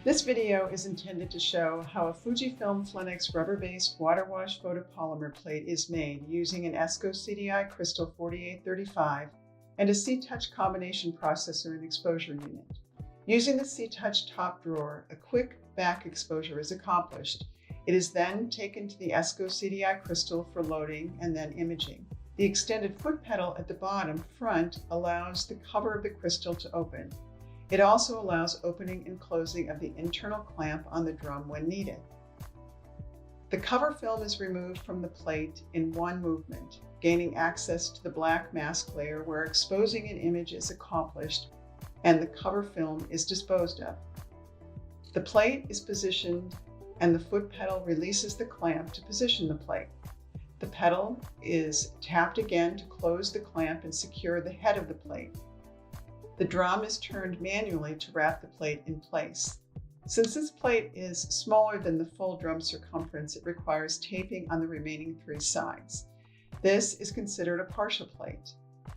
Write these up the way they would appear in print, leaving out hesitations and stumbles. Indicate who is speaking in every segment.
Speaker 1: This video is intended to show how a Fujifilm Flenex rubber-based water wash photopolymer plate is made using an ESCO CDI Crystal 4835 and a C-Touch combination processor and exposure unit. Using the C-Touch top drawer, a quick back exposure is accomplished. It is then taken to the ESCO CDI Crystal for loading and then imaging. The extended foot pedal at the bottom front allows the cover of the crystal to open. It also allows opening and closing of the internal clamp on the drum when needed. The cover film is removed from the plate in one movement, gaining access to the black mask layer where exposing an image is accomplished and the cover film is disposed of. The plate is positioned and the foot pedal releases the clamp to position the plate. The pedal is tapped again to close the clamp and secure the head of the plate. The drum is turned manually to wrap the plate in place. Since this plate is smaller than the full drum circumference, it requires taping on the remaining three sides. This is considered a partial plate.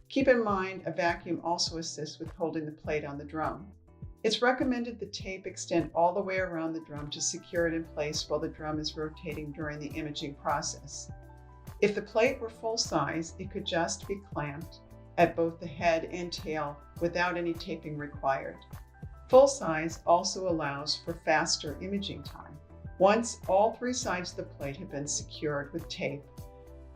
Speaker 1: Keep in mind, a vacuum also assists with holding the plate on the drum. It's recommended the tape extend all the way around the drum to secure it in place while the drum is rotating during the imaging process. If the plate were full size, it could just be clamped at both the head and tail without any taping required. Full size also allows for faster imaging time. Once all three sides of the plate have been secured with tape,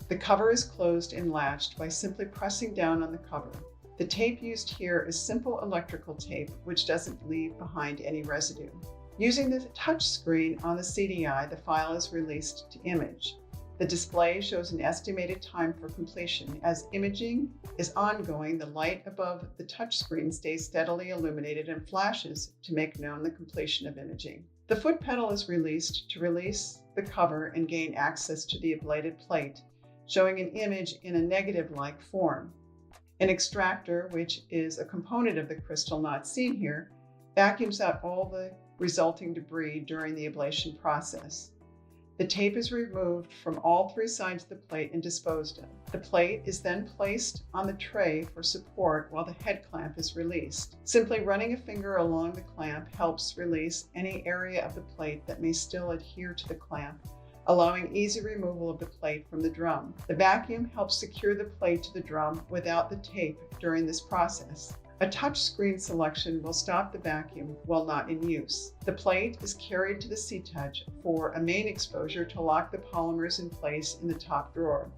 Speaker 1: the cover is closed and latched by simply pressing down on the cover. The tape used here is simple electrical tape, which doesn't leave behind any residue. Using the touch screen on the CDI, the file is released to image. The display shows an estimated time for completion. As imaging is ongoing, the light above the touchscreen stays steadily illuminated and flashes to make known the completion of imaging. The foot pedal is released to release the cover and gain access to the ablated plate, showing an image in a negative-like form. An extractor, which is a component of the crystal not seen here, vacuums out all the resulting debris during the ablation process. The tape is removed from all three sides of the plate and disposed of. The plate is then placed on the tray for support while the head clamp is released. Simply running a finger along the clamp helps release any area of the plate that may still adhere to the clamp, allowing easy removal of the plate from the drum. The vacuum helps secure the plate to the drum without the tape during this process. A touch screen selection will stop the vacuum while not in use. The plate is carried to the C-Touch for a main exposure to lock the polymers in place in the top drawer.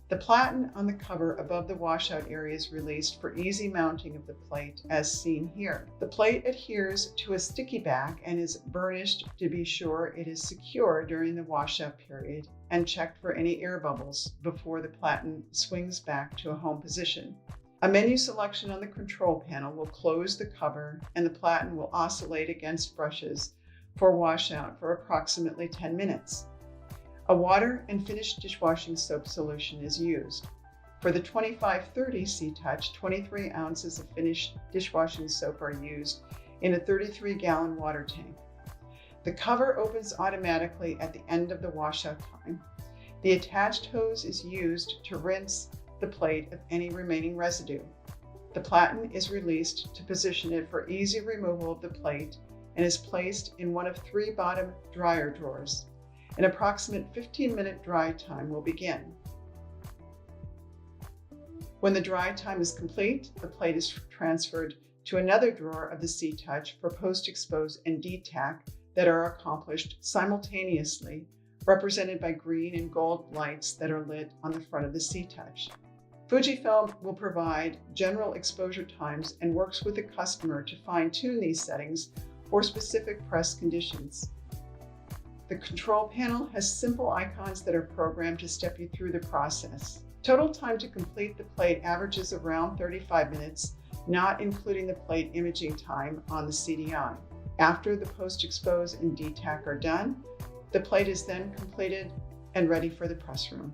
Speaker 1: The platen on the cover above the washout area is released for easy mounting of the plate as seen here. The plate adheres to a sticky back and is burnished to be sure it is secure during the washout period and checked for any air bubbles before the platen swings back to a home position. A menu selection on the control panel will close the cover and the platen will oscillate against brushes for washout for approximately 10 minutes. A water and finished dishwashing soap solution is used. For the 2530 C-Touch, 23 ounces of finished dishwashing soap are used in a 33-gallon water tank. The cover opens automatically at the end of the washout time. The attached hose is used to rinse the plate of any remaining residue. The platen is released to position it for easy removal of the plate and is placed in one of three bottom dryer drawers. An approximate 15-minute dry time will begin. When the dry time is complete, the plate is transferred to another drawer of the C-Touch for post-expose and detack that are accomplished simultaneously, represented by green and gold lights that are lit on the front of the C-Touch. Fujifilm will provide general exposure times and works with the customer to fine-tune these settings for specific press conditions. The control panel has simple icons that are programmed to step you through the process. Total time to complete the plate averages around 35 minutes, not including the plate imaging time on the CDI. After the post-expose and detack are done, the plate is then completed and ready for the press room.